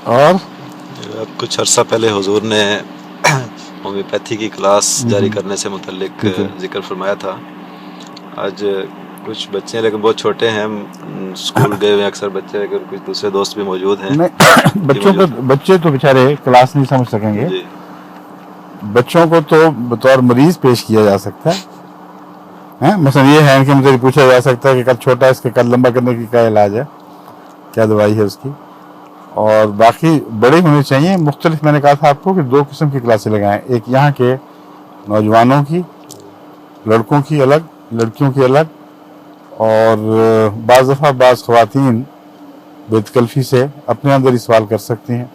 اور اب کچھ عرصہ پہلے حضور نے ہومیوپیتھی کی کلاس جاری کرنے سے متعلق ذکر فرمایا تھا. آج کچھ بچے ہیں لیکن بہت چھوٹے ہیں، اسکول گئے ہوئے اکثر بچے، لیکن کچھ دوسرے دوست بھی موجود ہیں. بچے تو بیچارے کلاس نہیں سمجھ سکیں گے. جی بچوں کو تو بطور مریض پیش کیا جا سکتا ہے. مثلا یہ ہے کہ مجھے پوچھا جا سکتا ہے کہ قد چھوٹا ہے، اس کے قد لمبا کرنے کی کیا علاج ہے، کیا دوائی ہے اس کی. اور باقی بڑے ہونے چاہیے. مختلف، میں نے کہا تھا آپ کو کہ 2 قسم کی کلاسیں لگائیں. ایک یہاں کے نوجوانوں کی، لڑکوں کی الگ، لڑکیوں کی الگ. اور بعض دفعہ بعض خواتین بے تکلفی سے اپنے اندر ہی سوال کر سکتی ہیں،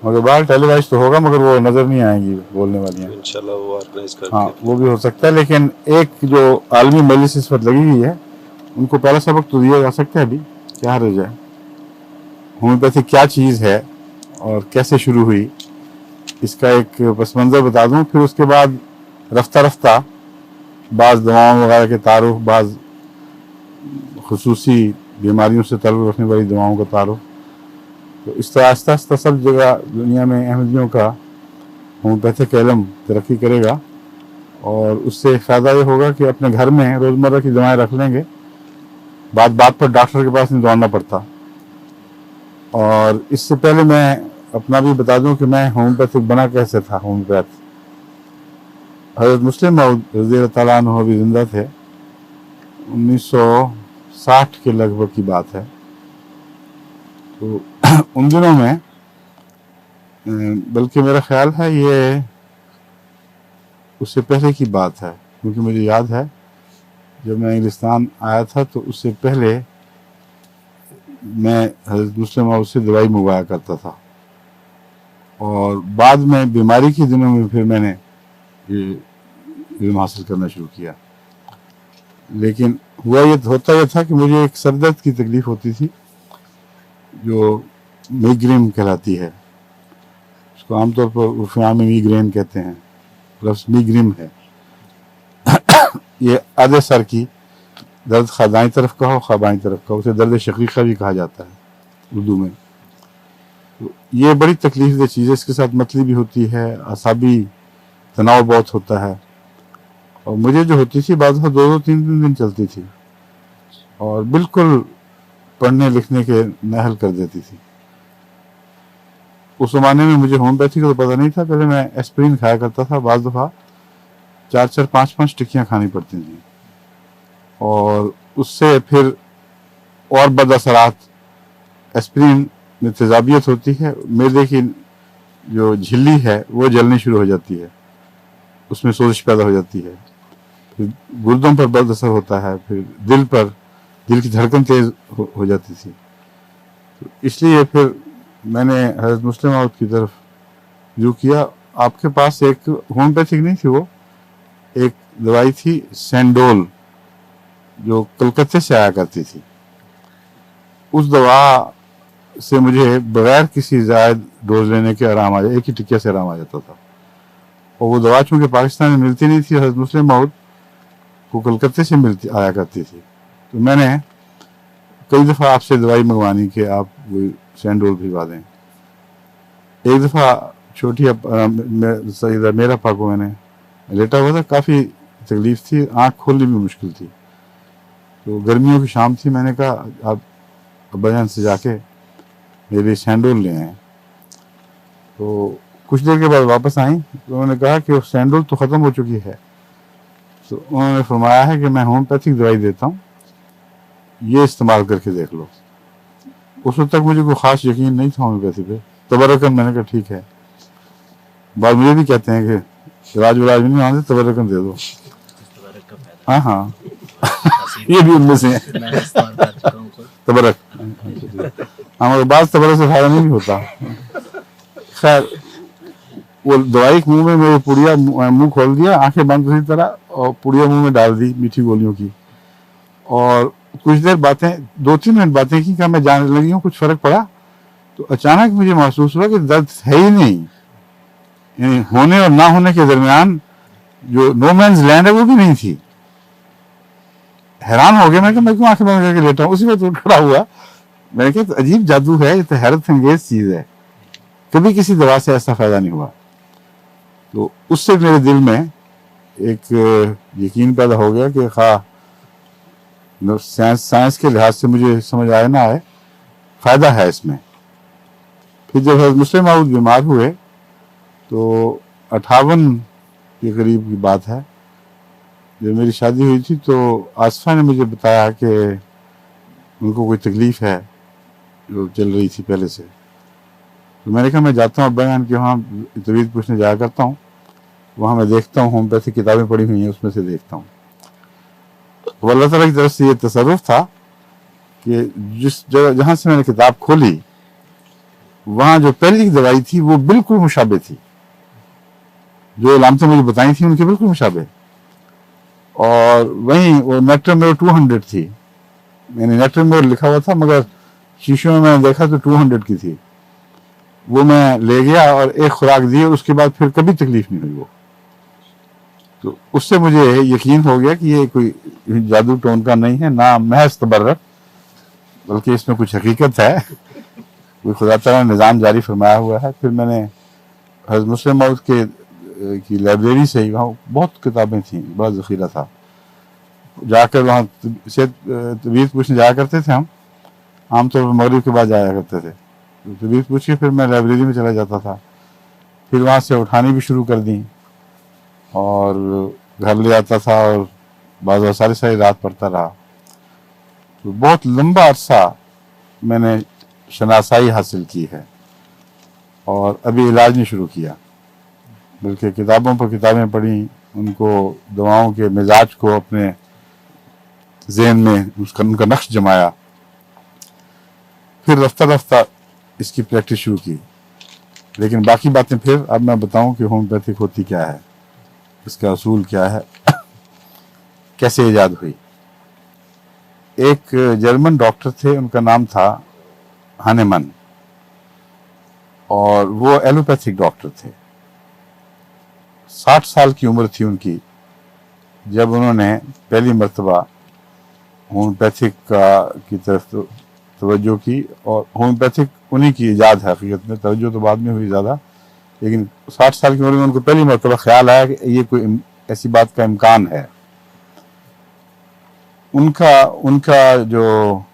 مگر بعض ٹیلی وائز تو ہوگا مگر وہ نظر نہیں آئیں گی بولنے والی ہیں. انشاءاللہ وہ آرگنائز کر ہاں وہ بھی ہو سکتا ہے. لیکن ایک جو عالمی مجلس اس وقت لگی ہوئی ہے، ان کو پہلا سبق تو دیا جا سکتا ہے. ابھی کیا حرج ہے؟ ہومیوپیتھی کیا چیز ہے اور کیسے شروع ہوئی، اس کا ایک پس منظر بتا دوں. پھر اس کے بعد رفتہ رفتہ بعض دواؤں وغیرہ کے تعارف، بعض خصوصی بیماریوں سے تعلق رکھنے والی دواؤں کا تعارف. تو اس طرح آہستہ آہستہ سب جگہ دنیا میں احمدیوں کا ہومیوپیتھک علم ترقی کرے گا. اور اس سے فائدہ یہ ہوگا کہ اپنے گھر میں روزمرہ کی دوائیں رکھ لیں گے، بات بات پر ڈاکٹر کے پاس نہیں دوڑنا پڑتا. اور اس سے پہلے میں اپنا بھی بتا دوں کہ میں ہومیوپیتھک بنا کیسے تھا. ہومیوپیتھ حضرت مسلم موعود رضی اللہ تعالیٰ عنہ بھی زندہ تھے. 1960 کے لگ بھگ کی بات ہے. تو ان دنوں میں، بلکہ میرا خیال ہے یہ اس سے پہلے کی بات ہے، کیونکہ مجھے یاد ہے جب میں انگلستان آیا تھا تو اس سے پہلے میں حضرت مسلم موعود سے دوائی منگوایا کرتا تھا. اور بعد میں بیماری کے دنوں میں پھر میں نے یہ علم حاصل کرنا شروع کیا. لیکن ہوتا یہ تھا کہ مجھے ایک سر درد کی تکلیف ہوتی تھی جو میگرین کہلاتی ہے. اس کو عام طور پر عرف عام میں میگرین کہتے ہیں. لفظ میگرین ہے. یہ آدھے سر کی درد، خواہ دائیں طرف کا ہو خواہ بائیں طرف کا ہو. اسے درد شقیقہ بھی کہا جاتا ہے اردو میں. یہ بڑی تکلیف دہ چیز ہے. اس کے ساتھ متلی بھی ہوتی ہے، اعصابی تناؤ بہت ہوتا ہے. اور مجھے جو ہوتی تھی بعض دفعہ 2-3 دن چلتی تھی اور بالکل پڑھنے لکھنے کے نااہل کر دیتی تھی. اس زمانے میں مجھے ہومیوپیتھی کا تو پتہ نہیں تھا. پہلے میں ایسپرین کھایا کرتا تھا. بعض دفعہ 4-5 ٹکیاں کھانی پڑتی تھیں. اور اس سے پھر اور بد اثرات. ایسپرین میں تیزابیت ہوتی ہے، معدے کی جو جھلی ہے وہ جلنی شروع ہو جاتی ہے، اس میں سوزش پیدا ہو جاتی ہے. پھر گردوں پر بد اثر ہوتا ہے. پھر دل کی دھڑکن تیز ہو جاتی تھی. تو اس لیے پھر میں نے حضرت مسلم موعود کی طرف جو کیا. آپ کے پاس ایک ہومیوپیتھک نہیں تھی، وہ ایک دوائی تھی سینڈول جو کلکتے سے آیا کرتی تھی. اس دوا سے مجھے بغیر کسی زائد ڈوز لینے کے آرام آ جائے، ایک ہی ٹکیا سے آرام آ جاتا تھا. اور وہ دوا چونکہ پاکستان میں ملتی نہیں تھی، حضرت مسلم موعود کو کلکتے سے آیا کرتی تھی. تو میں نے کئی دفعہ آپ سے دوائی منگوانی کہ آپ وہ سینڈول بھجوا دیں. ایک دفعہ چھوٹی سیدہ میرا پاک کو میں نے لیٹا ہوا تھا، کافی تکلیف تھی، آنکھ کھولنی بھی مشکل تھی. تو گرمیوں کی شام تھی. میں نے کہا آپ ابا جان سے جا کے میرے لیے سینڈول لے آئیں. تو کچھ دیر کے بعد واپس آئیں تو انہوں نے کہا کہ وہ سینڈول تو ختم ہو چکی ہے. تو انہوں نے فرمایا ہے کہ میں ہومیوپیتھک دوائی دیتا ہوں، یہ استعمال کر کے دیکھ لو. اس وقت تک مجھے کوئی خاص یقین نہیں تھا ہومیوپیتھی پہ. تبرکن میں نے کہا ٹھیک ہے. بعد مجھے بھی کہتے ہیں کہ علاج ولاج نہیں مانتے، تبرکن دے دو. ہاں یہ بھی ان میں سے تبرک. ہمارے بعض تبرک سے فائدہ نہیں ہوتا. خیر وہ دوائی منہ میں میرے پڑیا منہ کھول دیا، آنکھیں بند اسی طرح، اور پڑیا منہ میں ڈال دی میٹھی گولیوں کی. اور کچھ دیر باتیں 2-3 منٹ باتیں کی کہ میں جانے لگی ہوں، کچھ فرق پڑا. تو اچانک مجھے محسوس ہوا کہ درد ہے ہی نہیں. یعنی ہونے اور نہ ہونے کے درمیان جو نو مینز لینڈ ہے وہ بھی نہیں تھی. حیران ہو گیا میں کہ میں کیوں آنکھیں بند کر کے لیٹا ہوں. اسی وقت کھڑا ہوا. میں نے کہا عجیب جادو ہے، یہ تو حیرت انگیز چیز ہے. कभी किसी दवा से ऐसा फ़ायदा नहीं हुआ। तो उससे मेरे दिल में एक यकीन पैदा हो गया कि साइंस के लिहाज से मुझे समझ आए ना आए, फ़ायदा है इसमें। फिर जब हज़रत मुस्लिम माऊद बीमार हुए तो 58 के करीब की बात है, जब मेरी शादी हुई थी तो आसफा ने मुझे बताया कि उनको कोई तकलीफ़ है जो चल रही थी पहले से। तो मैंने कहा मैं जाता हूँ अब्बा के वहाँ तबीयत पूछने जाया करता हूँ, वहाँ मैं देखता हूँ होम्योपैथिक किताबें पढ़ी हुई हैं उसमें से देखता हूँ। तो अल्लाह ताला की तरफ से ये तसर्रुफ था कि जिस जगह जहाँ से मैंने किताब खोली वहाँ जो पहली दवाई थी वो बिल्कुल मुशाबे थी, जो इलामतें मुझे बताई थी उनके बिल्कुल मुशाबे। और वहीं वो नेक्टरमेयर 200 थी, मैंने नेक्टरमेयर लिखा हुआ था मगर शीशों में मैंने देखा तो 200 की थी। वो मैं ले गया और एक खुराक दी, उसके बाद फिर कभी तकलीफ नहीं हुई वो। तो उससे मुझे यकीन हो गया कि ये कोई जादू टोन का नहीं है, ना महज तबर्रक, बल्कि इसमें कुछ हकीकत है, कोई खुदा ताला ने निज़ाम जारी फरमाया हुआ है। फिर मैंने हज़रत मुस्लिम माऊद की लाइब्रेरी से ही, वहाँ बहुत किताबें थी, बड़ा ज़ख़ीरा था, जाकर वहाँ तबीयत पूछने जाया करते थे हम, आमतौर पर मगरिब के बाद जाया करते थे। तो तबीयत पूछ के फिर मैं लाइब्रेरी में चला जाता था, फिर वहाँ से उठानी भी शुरू कर दी और घर ले आता था और बाज़ सारी रात पढ़ता रहा। तो बहुत लंबा अरसा मैंने शनासाई हासिल की है और अभी इलाज नहीं शुरू किया, बल्कि किताबों पर किताबें पढ़ी, उनको दवाओं के मिजाज को अपने ज़हन में उनका नक्श जमाया, फिर रफ्ता रफ्ता इसकी प्रैक्टिस शुरू की। लेकिन बाकी बातें फिर अब मैं बताऊं कि होम्योपैथिक होती क्या है, इसका असूल क्या है, कैसे ईजाद हुई। एक जर्मन डॉक्टर थे, उनका नाम था हानेमन, और वो एलोपैथिक डॉक्टर थे। 60 साल की उम्र थी उनकी जब उन्होंने पहली मर्तबा होम्योपैथिक की तरफ तवज्जो की, और होम्योपैथिक उन्हीं की ईजाद है हकीकत में, तवज्जो तो बाद में हुई ज़्यादा, लेकिन 60 साल की उम्र में उनको पहली मर्तबा ख्याल आया कि ये कोई ऐसी बात का इम्कान है। उनका जो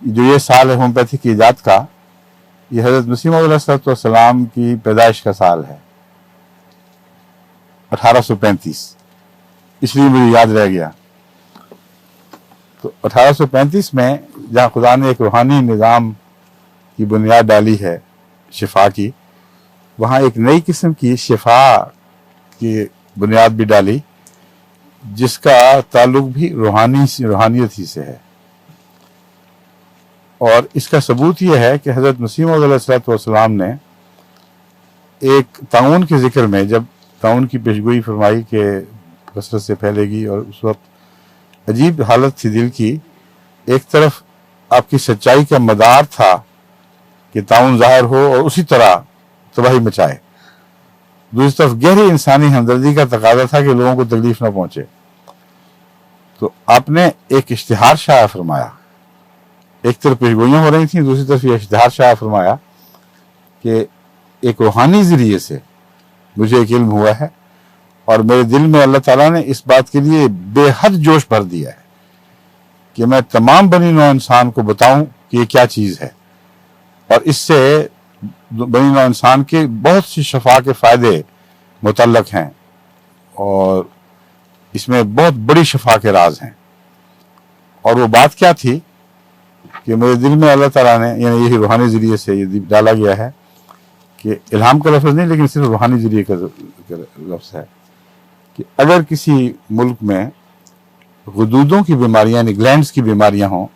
ये साल है होम्योपैथिक की ईजाद का, ये हज़रत मसीह मौऊद अलैहिस्सलाम की पैदाइश का साल है, 1835, इसलिए मुझे याद रह गया। तो 1835 में जहाँ खुदा ने एक रूहानी निज़ाम की बुनियाद डाली है शिफा की, वहाँ एक नई किस्म की शिफा की बुनियाद भी डाली जिसका ताल्लुक भी रूहानियत ही से है। और इसका सबूत यह है कि हज़रत मसीह मौऊद अलैहिस्सलाम ने एक ताउन के ज़िक्र में, जब ताउन की पेशगोई फरमाई कि कसरत से फैलेगी, और उस वक्त अजीब हालत थी दिल की, एक तरफ आपकी सच्चाई का मदार था कि ताउन ज़ाहिर हो और उसी तरह तबाही मचाए, दूसरी तरफ गहरी इंसानी हमदर्दी का तकाजा था कि लोगों को तकलीफ ना पहुंचे। तो आपने एक इश्तिहार शाया फरमाया, एक तरफ पेशगोइयाँ हो रही थी, दूसरी तरफ ये इश्तिहार शाया फरमाया कि एक रूहानी ज़रिए से मुझे एक इल्म हुआ है, और मेरे दिल में अल्लाह ताला ने इस बात के लिए बेहद जोश भर दिया है कि मैं तमाम बनी नौ इंसान को बताऊं कि ये क्या चीज़ है, और इससे बनी नौ इंसान के बहुत सी शफा के फ़ायदे मुतल्लक हैं, और इसमें बहुत बड़ी शफा के राज हैं। और वो बात क्या थी कि मेरे दिल में अल्लाह ताला ने, यानी यही रूहानी ज़रिए से ये डाला गया है कि इल्हाम का लफ्ज़ नहीं, लेकिन सिर्फ रूहानी ज़रिए का लफ्ज़ है कि अगर किसी मुल्क में गुदूदों की बीमारियां, यानी ग्लैंड्स की बीमारियां हों,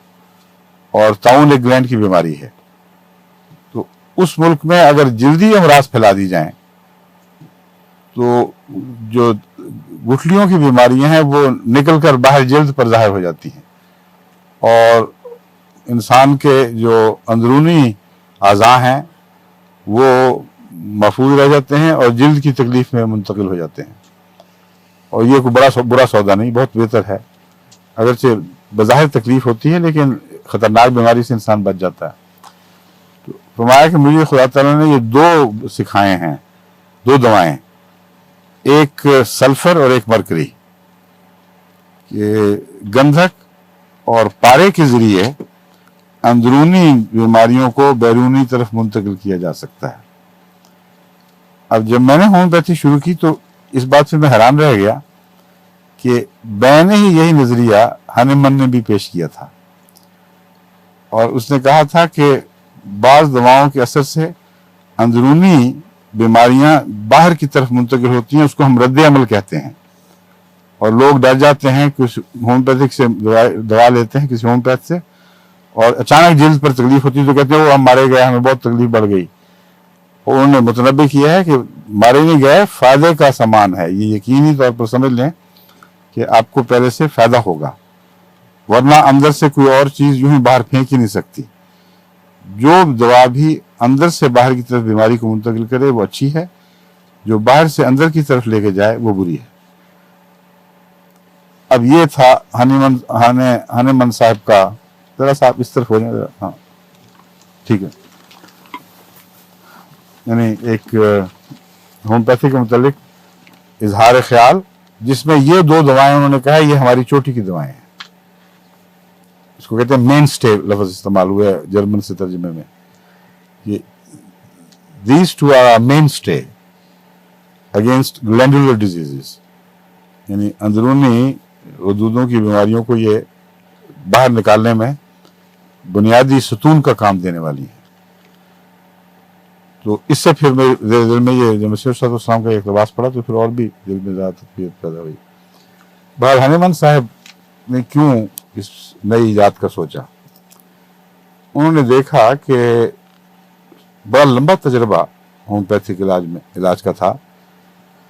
और ताउन एक ग्लैंड की बीमारी है, तो उस मुल्क में अगर जल्दी अमराज फैला दी जाएं तो जो गुठलियों की बीमारियां हैं वो निकल कर बाहर जल्द पर ज़ाहिर हो जाती हैं, और इंसान के जो अंदरूनी आज़ा हैं वो महफूज रह जाते हैं और जल्द की तकलीफ में मुंतकिल हो जाते हैं। और ये कोई बुरा सौदा नहीं, बहुत बेहतर है, अगरचे बज़ाहिर तकलीफ होती है लेकिन ख़तरनाक बीमारी से इंसान बच जाता है। तो فرمایا کہ مجھے خدا تعالیٰ نے یہ دو سکھائے ہیں، دو دوائیں، ایک سلفر اور ایک مرکری، کہ گندھک اور پارے کے ذریعے اندرونی بیماریوں کو بیرونی طرف منتقل کیا جا سکتا ہے۔ اب جب میں نے ہومیوپیتھی شروع کی تو اس بات سے میں حیران رہ گیا کہ میں نے ہی یہی نظریہ ہانیمن نے بھی پیش کیا تھا، اور اس نے کہا تھا کہ بعض دواؤں کے اثر سے اندرونی بیماریاں باہر کی طرف منتقل ہوتی ہیں، اس کو ہم رد عمل کہتے ہیں، اور لوگ ڈر جاتے ہیں کچھ ہومیوپیتھک سے دوا لیتے ہیں کسی ہومیوپیتھ سے، اور اچانک جلد پر تکلیف ہوتی ہے تو کہتے ہیں وہ ہم مارے گئے، ہمیں بہت تکلیف بڑھ گئی۔ اور انہوں نے متنبع کیا ہے کہ مارے نہیں گئے، فائدے کا سامان ہے، یہ یقینی طور پر سمجھ لیں کہ آپ کو پہلے سے فائدہ ہوگا، ورنہ اندر سے کوئی اور چیز یوں ہی باہر پھینک ہی نہیں سکتی۔ جو دوا بھی اندر سے باہر کی طرف بیماری کو منتقل کرے وہ اچھی ہے، جو باہر سے اندر کی طرف لے کے جائے وہ بری ہے۔ اب یہ تھا ہانیمن صاحب کا، ذرا صاحب اس طرف ہو جائے، ہاں ٹھیک ہے، یعنی ایک ہومیوپیتھی کے متعلق اظہار خیال جس میں یہ دو دوائیں انہوں نے کہا یہ ہماری چوٹی کی دوائیں ہیں، اس کو کہتے ہیں مین سٹے لفظ استعمال ہوا ہے جرمن سے ترجمے میں، یہ دیز ٹو آر مین سٹے اگینسٹ گلینڈولر ڈیزیزز، یعنی اندرونی غدودوں کی بیماریوں کو یہ باہر نکالنے میں بنیادی ستون کا کام دینے والی ہیں۔ تو اس سے پھر میرے دل میں یہ جب مسیح صلی اللہ علیہ وسلم کا اقتباس پڑا تو پھر اور بھی دل میں زیادہ تقویت پیدا ہوئی۔ بہر ہانیمن صاحب نے کیوں اس نئی ایجاد کا سوچا؟ انہوں نے دیکھا کہ بڑا لمبا تجربہ ہومیوپیتھک علاج کا تھا،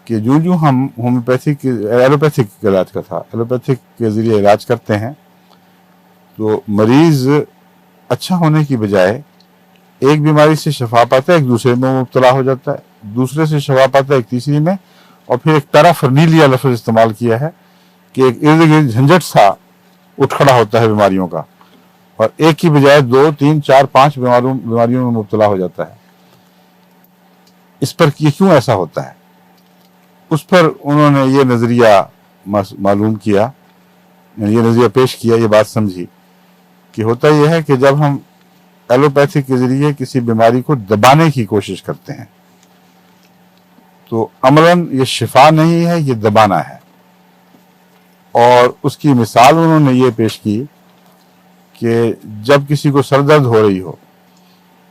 کہ جو ہم ایلوپیتھک علاج کا تھا، ایلوپیتھک کے ذریعے علاج کرتے ہیں تو مریض اچھا ہونے کی بجائے ایک بیماری سے شفا پاتا ہے، ایک دوسرے میں مبتلا ہو جاتا ہے، دوسرے سے شفا پاتا ہے ایک تیسری میں، اور پھر ایک پیرافرنیلیا لفظ استعمال کیا ہے کہ ایک ارد گرد جھنجٹ سا اٹھ کھڑا ہوتا ہے بیماریوں کا، اور ایک کی بجائے 2 3 4 5 بیماریوں میں مبتلا ہو جاتا ہے۔ اس پر یہ کیوں ایسا ہوتا ہے؟ اس پر انہوں نے یہ نظریہ معلوم کیا، یہ نظریہ پیش کیا، یہ بات سمجھی کہ ہوتا یہ ہے کہ جب ہم ایلوپیتھی کے ذریعے کسی بیماری کو دبانے کی کوشش کرتے ہیں تو عملاً یہ شفا نہیں ہے، یہ دبانا ہے۔ اور اس کی مثال انہوں نے یہ پیش کی کہ جب کسی کو سر درد ہو رہی ہو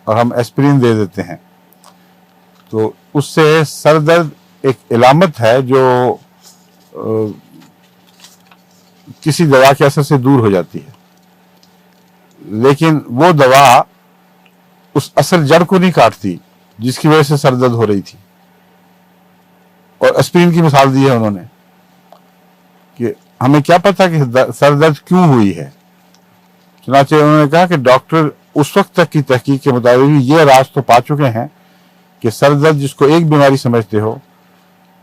اور ہم ایسپرین دے دیتے ہیں تو اس سے سر درد ایک علامت ہے جو کسی دوا کے اثر سے دور ہو جاتی ہے، لیکن وہ دوا اس اصل جڑ کو نہیں کاٹتی جس کی وجہ سے سر درد ہو رہی تھی۔ اور اسپرین کی مثال دی ہے انہوں نے کہ ہمیں کیا پتا کہ سر درد کیوں ہوئی ہے، چنانچہ انہوں نے کہا کہ ڈاکٹر اس وقت تک کی تحقیق کے مطابق یہ راز تو پا چکے ہیں کہ سر درد جس کو ایک بیماری سمجھتے ہو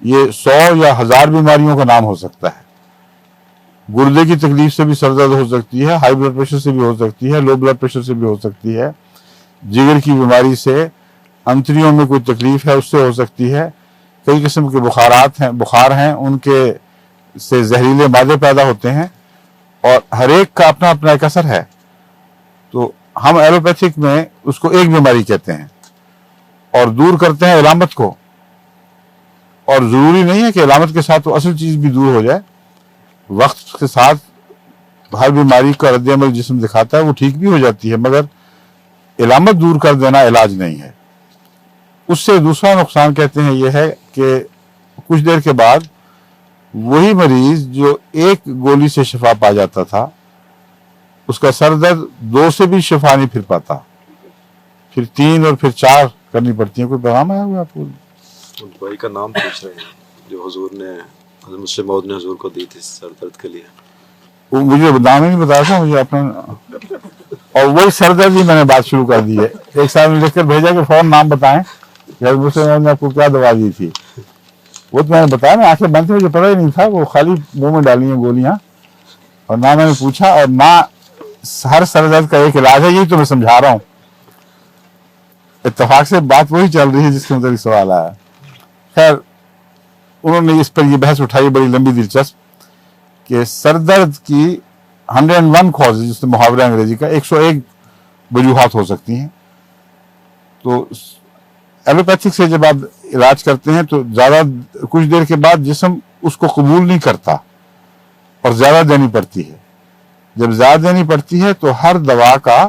یہ 100 یا 1000 بیماریوں کا نام ہو سکتا ہے۔ گردے کی تکلیف سے بھی سر درد ہو سکتی ہے، ہائی بلڈ پریشر سے بھی ہو سکتی ہے، لو بلڈ پریشر سے بھی ہو سکتی ہے، جگر کی بیماری سے، انتڑیوں میں کوئی تکلیف ہے اس سے ہو سکتی ہے، کئی قسم کے بخار ہیں ان کے سے زہریلے مادے پیدا ہوتے ہیں، اور ہر ایک کا اپنا اپنا ایک اثر ہے۔ تو ہم ایلوپیتھک میں اس کو ایک بیماری کہتے ہیں اور دور کرتے ہیں علامت کو، اور ضروری نہیں ہے کہ علامت کے ساتھ وہ اصل چیز بھی دور ہو جائے، وقت کے ساتھ ہر بیماری کا رد عمل جسم دکھاتا ہے، وہ ٹھیک بھی ہو جاتی ہے، مگر علامت دور کر دینا علاج نہیں ہے۔ اس سے دوسرا نقصان کہتے ہیں یہ ہے کہ کچھ دیر کے بعد وہی مریض جو ایک گولی سے شفا پا جاتا تھا اس کا سر درد 2 سے بھی شفا نہیں پھر پاتا، پھر 3 اور پھر 4 کرنی پڑتی ہیں۔ کوئی پیغام آیا ہوا آپ کو؟ دوائی کا نام پوچھ رہے ہیں جو حضور نے، حضرت مسلم موعود نے حضور کو دی تھی سر درد کے لیے۔ وہ مجھے نام ہی نہیں بتایا تھا مجھے اپنا، اور وہی سر درد ہی میں نے بات شروع کر دی ہے۔ ایک صاحب نے لکھ کر بھیجا کہ فوراً نام بتائیں کہ حضرت مسلم موعود نے آپ کو کیا دوا دی تھی۔ وہ تو میں نے بتایا نا، آنکھیں بند تھی، مجھے پتہ ہی نہیں تھا، وہ خالی منہ میں ڈالی ہیں گولیاں، اور نہ میں نے پوچھا، اور نہ ہر سر درد کا ایک علاج ہے، یہی تو میں سمجھا رہا ہوں۔ इत्तेफाक से बात वही चल रही है जिसके मतलब सवाल आया। खैर उन्होंने इस पर ये बहस उठाई बड़ी लंबी दिलचस्प कि सरदर्द की 101 कॉज, जिससे मुहावरा अंग्रेजी का 101 वजूहात हो सकती हैं। तो एलोपैथिक से जब आप इलाज करते हैं तो ज़्यादा कुछ देर के बाद जिस्म उसको कबूल नहीं करता और ज़्यादा देनी पड़ती है। जब ज़्यादा देनी पड़ती है तो हर दवा का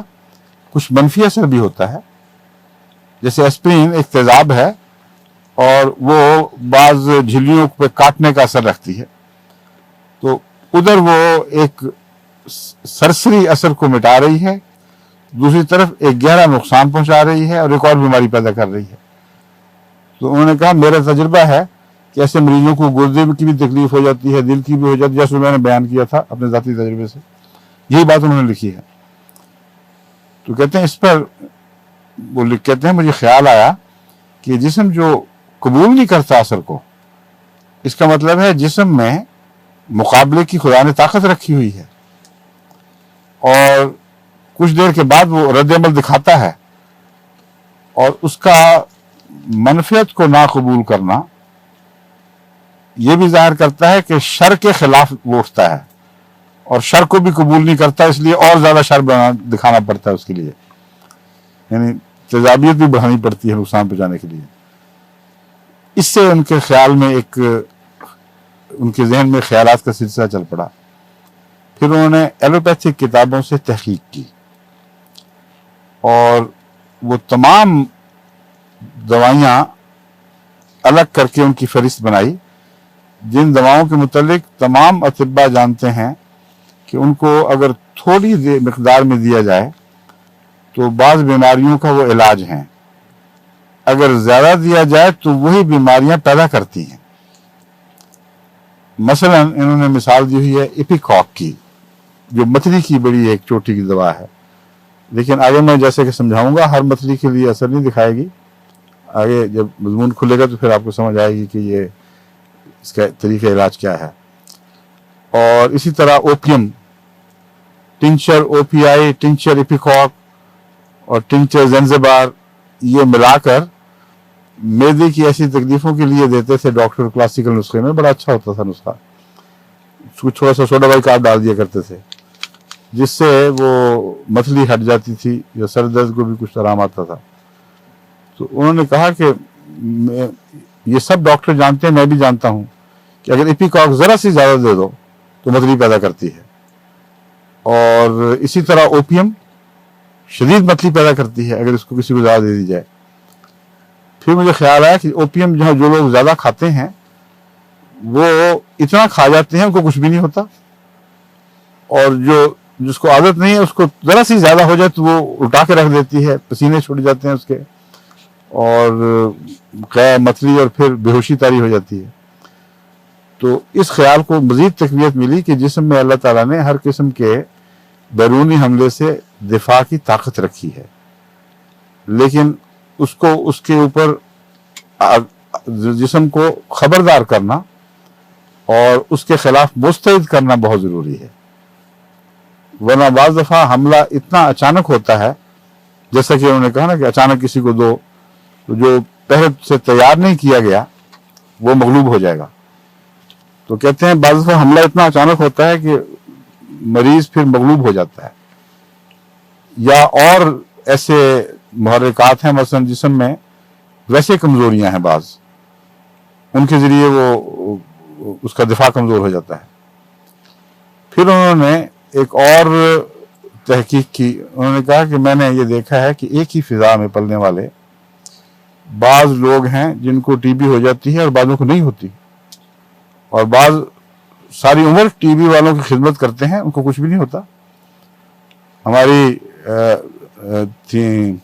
कुछ मनफी असर भी होता है। जैसे एस्प्रिन एक तेजाब है और वो बाज झिल्लियों पे काटने का असर रखती है, तो उधर वो एक सरसरी असर को मिटा रही है, दूसरी तरफ एक गहरा नुकसान पहुंचा रही है और एक और बीमारी पैदा कर रही है। तो उन्होंने कहा मेरा तजुर्बा है कि ऐसे मरीजों को गुर्दे की भी तकलीफ हो जाती है, दिल की भी हो जाती है, जैसे मैंने बयान किया था अपने ज़ाती तजुर्बे से, यही बात उन्होंने लिखी है। तो कहते हैं इस पर वो कहते हैं मुझे ख्याल आया कि जिस्म जो कबूल नहीं करता असर को, इसका मतलब है जिस्म में मुकाबले की खुदा ने ताकत रखी हुई है और कुछ देर के बाद वो रद्द अमल दिखाता है, और उसका मनफियत को ना कबूल करना ये भी जाहिर करता है कि शर के खिलाफ वो उठता है और शर को भी कबूल नहीं करता, इसलिए और ज़्यादा शर दिखाना पड़ता है उसके लिए, यानी तेजाबियत भी बढ़ानी पड़ती है नुकसान पहुँचाने के लिए। इससे उनके ख्याल में उनके जहन में ख्यालात का सिलसिला चल पड़ा। फिर उन्होंने एलोपैथिक किताबों से तहकीक की और वो तमाम दवाइयाँ अलग करके उनकी फहरिस्त बनाई, जिन दवाओं के मुतालिक तमाम अतिब्बा जानते हैं कि उनको अगर थोड़ी मिकदार में दिया जाए तो बाज़ बीमारियों का वो इलाज हैं, अगर ज़्यादा दिया जाए तो वही बीमारियां पैदा करती हैं। मसलन इन्होंने मिसाल दी हुई है इपिकॉक की, जो मछली की बड़ी एक चोटी की दवा है, लेकिन आगे मैं जैसे कि समझाऊंगा हर मछली के लिए असर नहीं दिखाएगी। आगे जब मजमून खुलेगा तो फिर आपको समझ आएगी कि ये इसका तरीका इलाज क्या है। और इसी तरह opium, tincture OPI, tincture ipecac और टिंचर ज़ंज़िबार, ये मिलाकर मैदे की ऐसी तकलीफों के लिए देते थे डॉक्टर। क्लासिकल नुस्खे में बड़ा अच्छा होता था नुस्खा, उसको थोड़ा सा सोडा बाइकार्ब डाल दिया करते थे, जिससे वो मछली हट जाती थी या सर दर्द को भी कुछ आराम आता था। तो उन्होंने कहा कि ये सब डॉक्टर जानते हैं, मैं भी जानता हूँ कि अगर इपिकॉक ज़रा सी ज़्यादा दे दो तो मछली पैदा करती है, और इसी तरह ओपियम शदीद मछली पैदा करती है अगर इसको किसी को ज़्यादा दे दी जाए। फिर मुझे ख्याल आया कि ओपियम जो लोग ज़्यादा खाते हैं वो इतना खा जाते हैं उनको कुछ भी नहीं होता, और जिसको आदत नहीं है उसको ज़रा सी ज़्यादा हो जाए तो वो उल्टा के रख देती है, पसीने छूट जाते हैं उसके और मछली और फिर बेहोशी तारी हो जाती है। तो इस ख्याल को मज़ीद तक़वियत मिली कि जिस्म में अल्लाह ताला ने हर किस्म के बैरूनी हमले से दिफा की ताकत रखी है, लेकिन उसको उसके ऊपर जिस्म को खबरदार करना और उसके खिलाफ मुस्तैद करना बहुत ज़रूरी है। वरना बाज़ दफ़ा हमला इतना अचानक होता है, जैसा कि उन्होंने कहा ना कि अचानक किसी को दो तो जो पहले से तैयार नहीं किया गया वो मगलूब हो जाएगा। तो कहते हैं बाज़ दफ़ा हमला इतना अचानक होता है कि मरीज फिर मगलूब हो जाता है। या और ऐसे मुहर्रिकात हैं, मसलन जिस्म में वैसे कमज़ोरियां हैं बाज़, उनके ज़रिए वो उसका दिफा कमज़ोर हो जाता है। फिर उन्होंने एक और तहकीक की, उन्होंने कहा कि मैंने ये देखा है कि एक ही फ़िज़ा में पलने वाले बाज़ लोग हैं जिनको टीबी हो जाती है और बाज़ों को नहीं होती, और बाज़ सारी उम्र टीबी वालों की खिदमत करते हैं, उनको कुछ भी नहीं होता। हमारी थी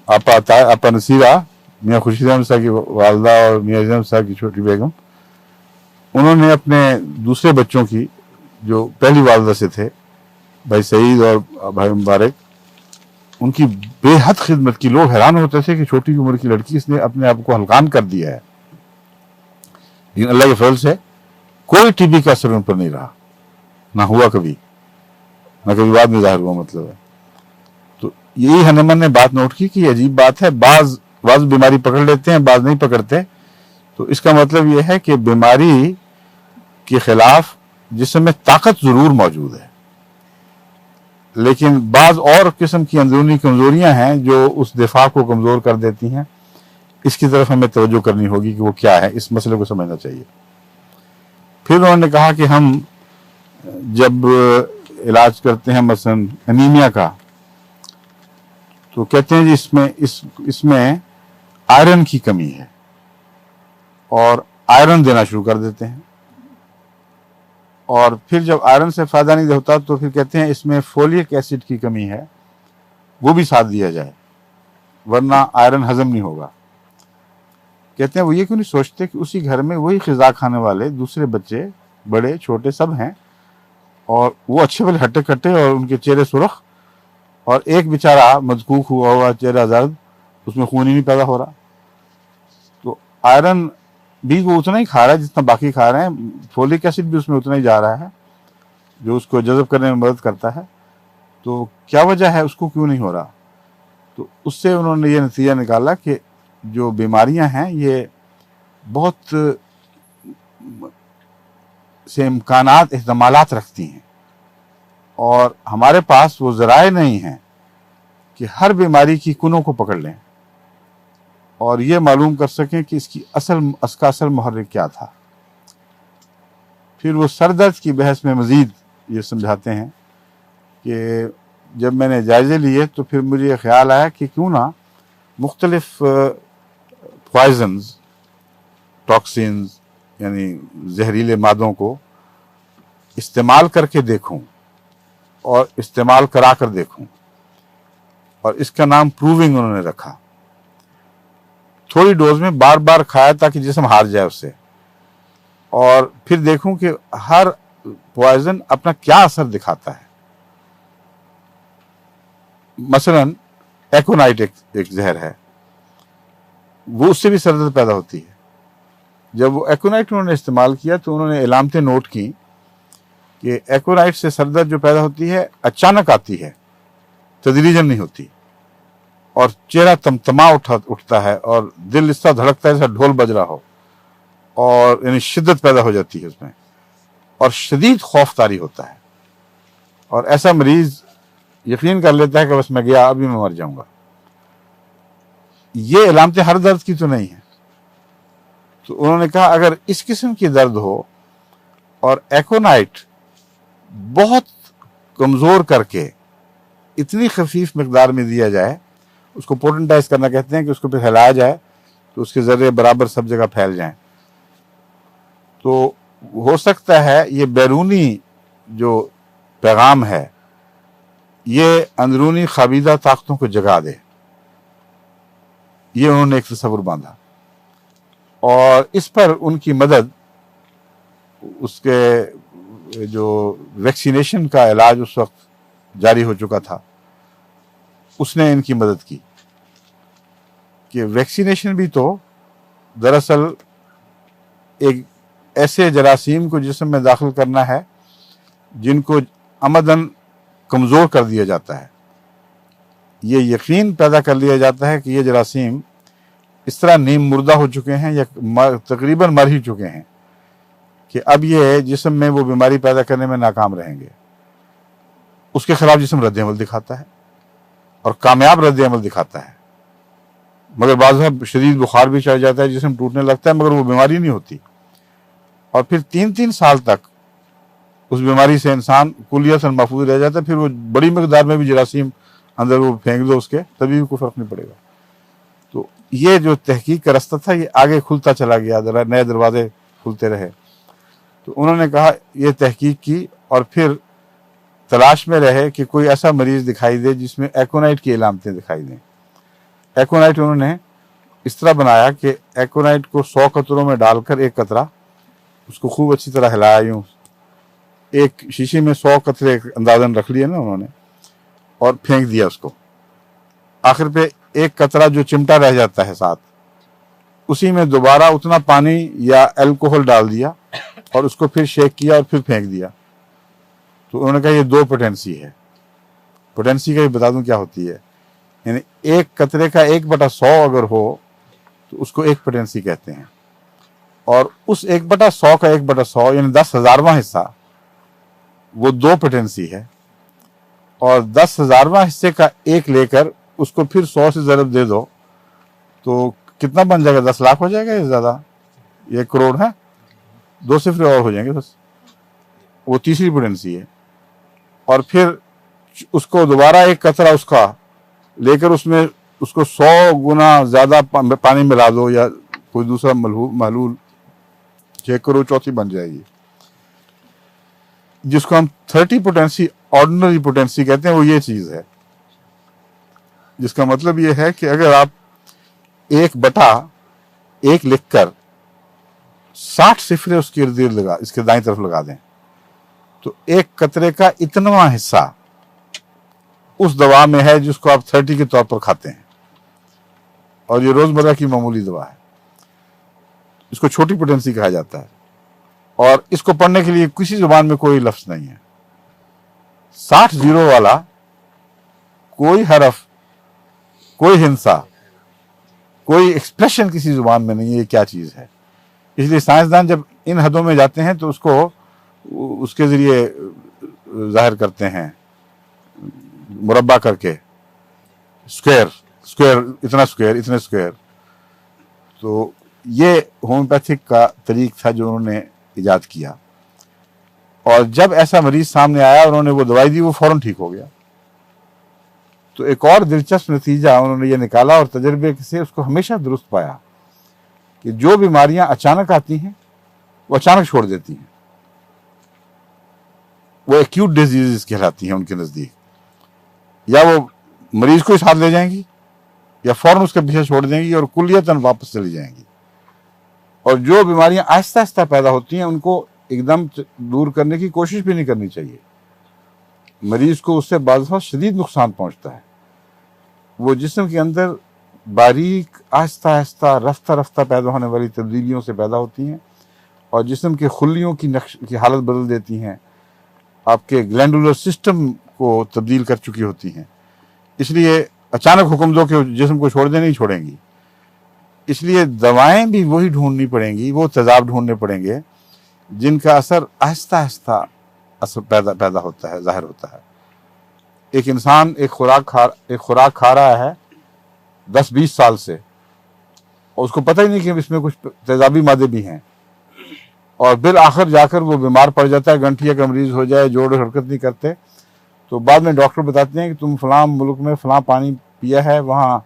आपा नसीरा, मियाँ खुर्शीद अहमद साहब की वालदा और मियाँ अज़म साहब की छोटी बेगम, उन्होंने अपने दूसरे बच्चों की जो पहली वालदा से थे, भाई सईद और भाई मुबारक, उनकी बेहद खिदमत की। लोग हैरान होते थे कि छोटी उम्र की लड़की, इसने अपने आप को हल्कान कर दिया है, लेकिन अल्लाह के फजल से कोई टीबी का असर उन पर नहीं रहा, ना हुआ कभी, ना कभी बाद में ज़ाहिर हुआ, मतलब है। तो यही हनुमान ने बात नोट की कि अजीब बात है, बाज बीमारी पकड़ लेते हैं, बाज नहीं पकड़ते। तो इसका मतलब यह है कि बीमारी के खिलाफ जिस्म में ताकत जरूर मौजूद है, लेकिन बाज और किस्म की अंदरूनी कमजोरियां हैं जो उस दिफा को कमजोर कर देती हैं। इसकी तरफ हमें तवज्जो करनी होगी कि वो क्या है, इस मसले को समझना चाहिए। फिर उन्होंने कहा कि हम जब इलाज करते हैं मसलन एनीमिया का, तो कहते हैं जी इसमें आयरन की कमी है, और आयरन देना शुरू कर देते हैं। और फिर जब आयरन से फायदा नहीं होता तो फिर कहते हैं इसमें फोलिक एसिड की कमी है, वो भी साथ दिया जाए वरना आयरन हजम नहीं होगा। कहते हैं वो ये क्यों नहीं सोचते कि उसी घर में वही ग़िज़ा खाने वाले दूसरे बच्चे, बड़े छोटे सब हैं, और वो अच्छे वाले हट्टे कट्टे और उनके चेहरे सुरख, और एक बेचारा मजकूक हुआ हुआ, चेहरा जर्द, उसमें खून ही नहीं पैदा हो रहा। तो आयरन भी वो उतना ही खा रहा है जितना बाकी खा रहे हैं, फोलिक एसिड भी उसमें उतना ही जा रहा है जो उसको जज़ब करने में मदद करता है। तो क्या वजह है, उसको क्यों नहीं हो रहा? तो उससे उन्होंने ये नतीजा निकाला कि जो बीमारियां हैं ये बहुत से इम्कानात, एहतमालात रखती हैं, और हमारे पास वो ज़राए नहीं हैं कि हर बीमारी की कुनों को पकड़ लें और ये मालूम कर सकें कि इसका असल मुहर्रिक क्या था। फिर वो सर दर्द की बहस में मज़ीद ये समझाते हैं कि जब मैंने जायज़े लिए तो फिर मुझे ये ख्याल आया कि क्यों ना मुख्तलिफ पॉइजन्स, टॉक्सिन्स यानी जहरीले मादों को इस्तेमाल करके देखूं और इस्तेमाल करा कर देखूं, और इसका नाम प्रूविंग उन्होंने रखा। थोड़ी डोज में बार बार खाया ताकि जिस्म हार जाए उससे, और फिर देखूं कि हर पॉइजन अपना क्या असर दिखाता है। मसलन एकोनाइट एक जहर है, वो उससे भी सर दर्द पैदा होती है। जब वो एकोनाइट उन्होंने इस्तेमाल किया तो उन्होंने इलामतें नोट की कि एकोनाइट से सर दर्द जो पैदा होती है अचानक आती है, तदरीजन नहीं होती, और चेहरा तमतमा उठता है और दिल इस तरह धड़कता है जैसा ढोल बज रहा हो, और यानी शिद्दत पैदा हो जाती है उसमें, और शदीद खौफ तारी होता है, और ऐसा मरीज यकीन कर लेता है कि बस मैं गया, अभी मैं मर जाऊंगा। ये इलामतें हर दर्द की तो नहीं है। तो उन्होंने कहा अगर इस किस्म की दर्द हो और एकोनाइट बहुत कमजोर करके इतनी खफीफ मकदार में दिया जाए, उसको पोटेंटाइज करना कहते हैं कि उसको फिर हिलाया जाए तो उसके जर्रे बराबर सब जगह फैल जाएं, तो हो सकता है ये बैरूनी जो पैगाम है ये अंदरूनी खाबीदा ताकतों को जगा दे। ये उन्होंने एक तस्वुर बांधा, और इस पर उनकी मदद, उसके जो वैक्सीनेशन का इलाज उस वक्त जारी हो चुका था, उसने इनकी मदद की कि वैक्सीनेशन भी तो दरअसल एक ऐसे जरासीम को जिस्म में दाखिल करना है जिनको अमदन कमज़ोर कर दिया जाता है। ये यकीन पैदा कर लिया जाता है कि ये जरासीम इस तरह नीम मुर्दा हो चुके हैं या तकरीबन मर ही चुके हैं कि अब ये जिस्म में वो बीमारी पैदा करने में नाकाम रहेंगे। उसके खिलाफ जिस्म रद्द-ए-अमल दिखाता है और कामयाब रद्द-ए-अमल दिखाता है, मगर बाज़ शदीद बुखार भी चढ़ जाता है, जिस्म टूटने लगता है, मगर वो बीमारी नहीं होती, और फिर 3-3 साल तक उस बीमारी से इंसान कुलियतन महफूज रह जाता है। फिर वो बड़ी मकदार में भी जरासीम अंदर वो फेंक दो उसके, तभी भी कोई फर्क नहीं पड़ेगा। तो ये जो तहकीक का रास्ता था ये आगे खुलता चला गया, नए दरवाजे खुलते रहे। तो उन्होंने कहा ये तहकीक की और फिर तलाश में रहे कि कोई ऐसा मरीज दिखाई दे जिसमें एकोनाइट की इलामतें दिखाई दें। एकोनाइट उन्होंने इस तरह बनाया कि एकोनाइट को 100 कतरों में डालकर एक कतरा, उसको खूब अच्छी तरह हिलाया, यूं एक शीशी में 100 कतरे अंदाजन रख लिए ना उन्होंने, और फेंक दिया उसको। आखिर पे एक कतरा जो चिमटा रह जाता है साथ, उसी में दोबारा उतना पानी या अल्कोहल डाल दिया और उसको फिर शेक किया और फिर फेंक दिया। तो उन्होंने कहा ये 2 पोटेंसी है। पोटेंसी का भी बता दूं क्या होती है यानी एक कतरे का 1/100 अगर हो तो उसको 1 पोटेंसी कहते हैं, और उस 1/100 का 1/100 यानी 10,000वां हिस्सा वो 2 पोटेंसी है, और 10,000वां हिस्से का 1 लेकर उसको फिर 100 से ज़रब दे दो तो कितना बन जाएगा? 10 लाख हो जाएगा या ज़्यादा? 1 करोड़ है, 2 सिफर और हो जाएंगे बस। वो तीसरी पोटेंसी है। और फिर उसको दोबारा एक कतरा उसका लेकर उसमें उसको 100 गुना ज़्यादा पानी मिला दो या कोई दूसरा महलूल, 6 करोड़ चौथी बन जाएगी, जिसको हम 30 पोटेंसी ऑर्डिनरी पोटेंसी कहते हैं। वो ये चीज़ है, जिसका मतलब ये है कि अगर आप 1/1 लिखकर 60 सिफरे उसके इर्द गिर्द लगा, इसके दाईं तरफ लगा दें, तो एक कतरे का इतनवां हिस्सा उस दवा में है जिसको आप 30 के तौर पर खाते हैं, और ये रोजमर्रा की मामूली दवा है। इसको छोटी पोटेंसी कहा जाता है, और इसको पढ़ने के लिए किसी जुबान में कोई लफ्ज नहीं है। 60 जीरो वाला कोई हरफ, कोई हिंसा, कोई एक्सप्रेशन किसी जुबान में नहीं है। ये क्या चीज है? इसलिए साइंसदान जब इन हदों में जाते हैं तो उसको उसके जरिए जाहिर करते हैं, मुरब्बा करके, स्क्वायर स्क्वायर, इतना स्क्वायर, इतने स्क्वायर। तो ये होम्योपैथिक का तरीक था जो उन्होंने इजाद किया, और जब ऐसा मरीज सामने आया उन्होंने वो दवाई दी, वो फौरन ठीक हो गया। तो एक और दिलचस्प नतीजा उन्होंने ये निकाला, और तजर्बे से उसको हमेशा दुरुस्त पाया, कि जो बीमारियां अचानक आती हैं वो अचानक छोड़ देती हैं, वो एक्यूट डिजीज कहलाती हैं उनके नज़दीक। या वो मरीज को ही साथ ले जाएंगी या फौरन उसके पीछे छोड़ देंगी और कुल्लियतन वापस चली जाएंगी। और जो बीमारियां आहिस्ता आहिस्ता पैदा होती हैं उनको एकदम दूर करने की कोशिश भी नहीं करनी चाहिए। मरीज को उससे बाद शदीद नुकसान पहुंचता है। वो जिस्म के अंदर बारीक आहिस्ता आहिस्ता रफ्ता रफ्ता पैदा होने वाली तब्दीलियों से पैदा होती हैं, और जिस्म के खुलियों की हालत बदल देती हैं, आपके ग्लैंडुलर सिस्टम को तब्दील कर चुकी होती हैं। इसलिए अचानक हुक्म दो कि जिस्म को छोड़ दे, नहीं छोड़ेंगी। इसलिए दवाएं भी वही ढूंढनी पड़ेंगी, वो तेजाब ढूंढने पड़ेंगे जिनका असर आहिस्ता आहिस्ता असर पैदा होता है, जाहिर होता है। एक इंसान एक खुराक खा रहा है 10-20 साल से, और उसको पता ही नहीं कि इसमें कुछ तेजाबी मादे भी हैं, और बिल आखिर जाकर वो बीमार पड़ जाता है, गंठिया का मरीज हो जाए, जोड़ हरकत नहीं करते, तो बाद में डॉक्टर बताते हैं कि तुम फलां मुल्क में फलां पानी पिया है, वहाँ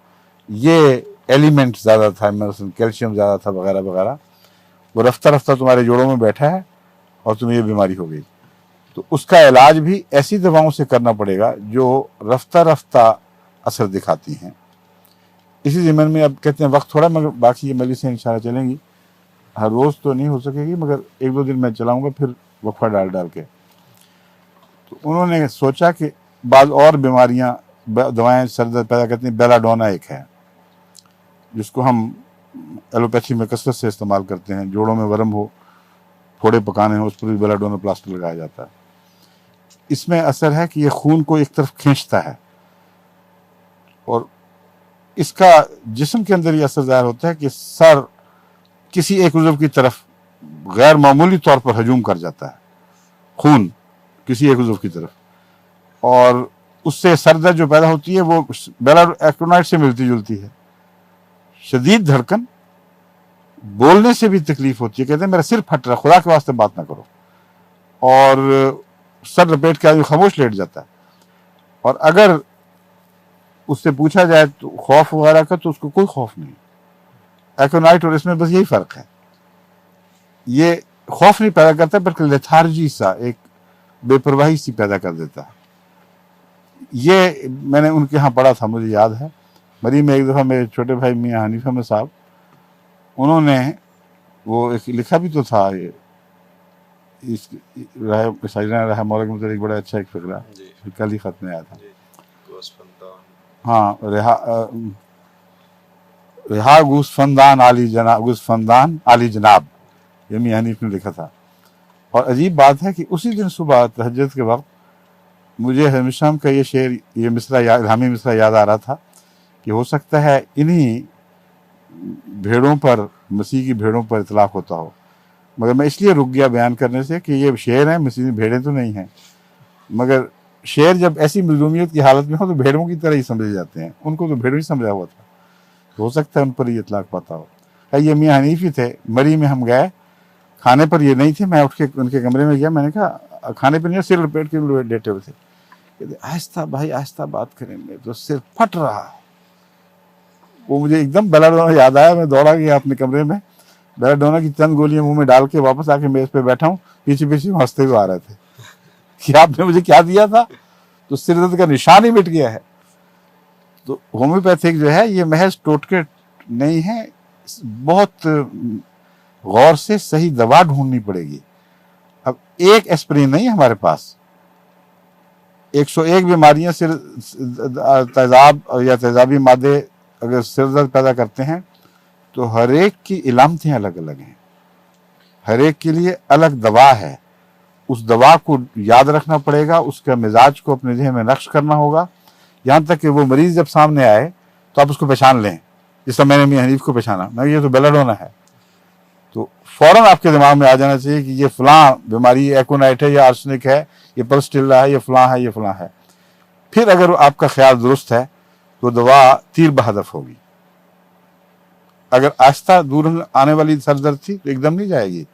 ये एलिमेंट ज़्यादा था, कैल्शियम ज़्यादा था, वगैरह वगैरह, वो रफ्ता रफ्ता तुम्हारे जोड़ों में बैठा है और तुम्हें ये बीमारी हो गई। तो उसका इलाज भी ऐसी दवाओं से करना पड़ेगा जो रफ्ता रफ्ता असर दिखाती हैं। इसी ज़मीन में अब कहते हैं वक्त थोड़ा, मगर बाकी ये मेडिसिन इंशाल्लाह चलेंगी। हर रोज़ तो नहीं हो सकेगी, मगर 1-2 दिन मैं चलाऊँगा, फिर वक्फा डाल के। तो उन्होंने सोचा कि बाद और बीमारियां, दवाएं सर दर्द पैदा करती हैं। बेलाडोना एक है जिसको हम एलोपैथी में कसरत से इस्तेमाल करते हैं। जोड़ों में वरम हो, फोड़े पकाने हो, उस पर भी बेलाडोना प्लास्टर लगाया जाता है। इसमें असर है कि ये खून को एक तरफ खींचता है, और इसका जिस्म के अंदर ये असर ज़ाहिर होता है कि सर किसी एक उज़व की तरफ गैर मामूली तौर पर हजूम कर जाता है, खून किसी एक उज़व की तरफ, और उससे सर दर्द जो पैदा होती है वो बेलाएक्टिनाइड से मिलती जुलती है। शदीद धड़कन, बोलने से भी तकलीफ होती है, कहते हैं मेरा सिर फट रहा, खुदा के वास्ते बात ना करो, और सर लपेट के आदमी खामोश लेट जाता है। और अगर उससे पूछा जाए तो खौफ वगैरह का, तो उसको कोई खौफ नहीं। एक्टिनाइड और इसमें बस यही फ़र्क है, ये खौफ नहीं पैदा करता बल्कि लेथार्जी सा, एक बेपरवाही सी पैदा कर देता है। ये मैंने उनके यहाँ पढ़ा था, मुझे याद है। मरी में एक दफ़ा मेरे छोटे भाई मियाँ हनीफ अहमद साहब, उन्होंने वो एक लिखा भी तो था, ये इस रहा मौला के मतलब एक बड़ा अच्छा एक फिक्रा, कल ही खत में आया था। हाँ, रिहा गुस्फंदान आली जनाब, ये मियाँ हनीफ ने लिखा था। और अजीब बात है कि उसी दिन सुबह तहज्जुद के वक्त मुझे हमीशाम का ये शेर, ये मिसरा, इल्हामी मिसरा याद आ रहा था कि हो सकता है इन्हीं भेड़ों पर, मसीह की भेड़ों पर इतलाक होता हो, मगर मैं इसलिए रुक गया बयान करने से कि ये शेर हैं, मसीह भेड़ें तो नहीं हैं। मगर शेर जब ऐसी मजलूमियत की हालत में हो तो भेड़ों की तरह ही समझे जाते हैं, उनको तो भेड़ों ही समझा हुआ था, तो हो सकता है उन पर ये इतलाक पाता हो। ये मियाँ हनीफी थे, मरी में हम गए, खाने पर ये नहीं थे, मैं उठ के उनके कमरे में गया, मैंने कहा खाने पर नहीं, सिर लपेट के लेटे हुए थे। कहते आहिस्ता भाई आहिस्ता बात करें, मैं तो सिर फट रहा। वो मुझे एकदम बेलाडोना याद आया, मैं दौड़ा गया अपने कमरे में, बेलाडोना की चंद गोलियां मुंह में डाल के वापस आके मेज पे बैठा हूँ, पीछे पीछे हंसते हुए आ रहे थे कि आपने मुझे क्या दिया था, तो सिर दर्द का निशान ही मिट गया है। तो होम्योपैथिक जो है ये महज टोटके नहीं है, बहुत गौर से सही दवा ढूंढनी पड़ेगी। अब एक एस्प्रिन नहीं हमारे पास, 101 बीमारियां सिर तेजाब या तेजाबी मादे अगर सिर दर्द पैदा करते हैं तो हर एक की इलामतें अलग अलग हैं, हर एक के लिए अलग दवा है। उस दवा को याद रखना पड़ेगा, उसका मिजाज को अपने जहन में नक्श करना होगा, यहाँ तक कि वो मरीज जब सामने आए तो आप उसको पहचान लें, जिस तरह मैंने मियां हनीफ को पहचाना, मैं ये तो बेलाडोना है, तो फौरन आपके दिमाग में आ जाना चाहिए कि ये फलां बीमारी एकोनाइट है या आर्सेनिक है, ये पल्स्टिल्ला है, ये फलां है, ये फलां है। फिर अगर आपका ख्याल दुरुस्त है तो दवा तीर बहदफ होगी। अगर आहिस्ता दूर आने वाली सर दर्द थी तो एकदम नहीं जाएगी,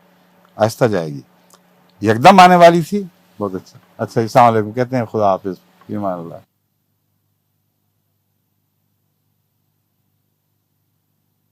आहिस्ता जाएगी। एकदम आने वाली थी, बहुत अच्छा। अस्सलाम वालेकुम कहते हैं, खुदा हाफिज, ईमान अल्लाह।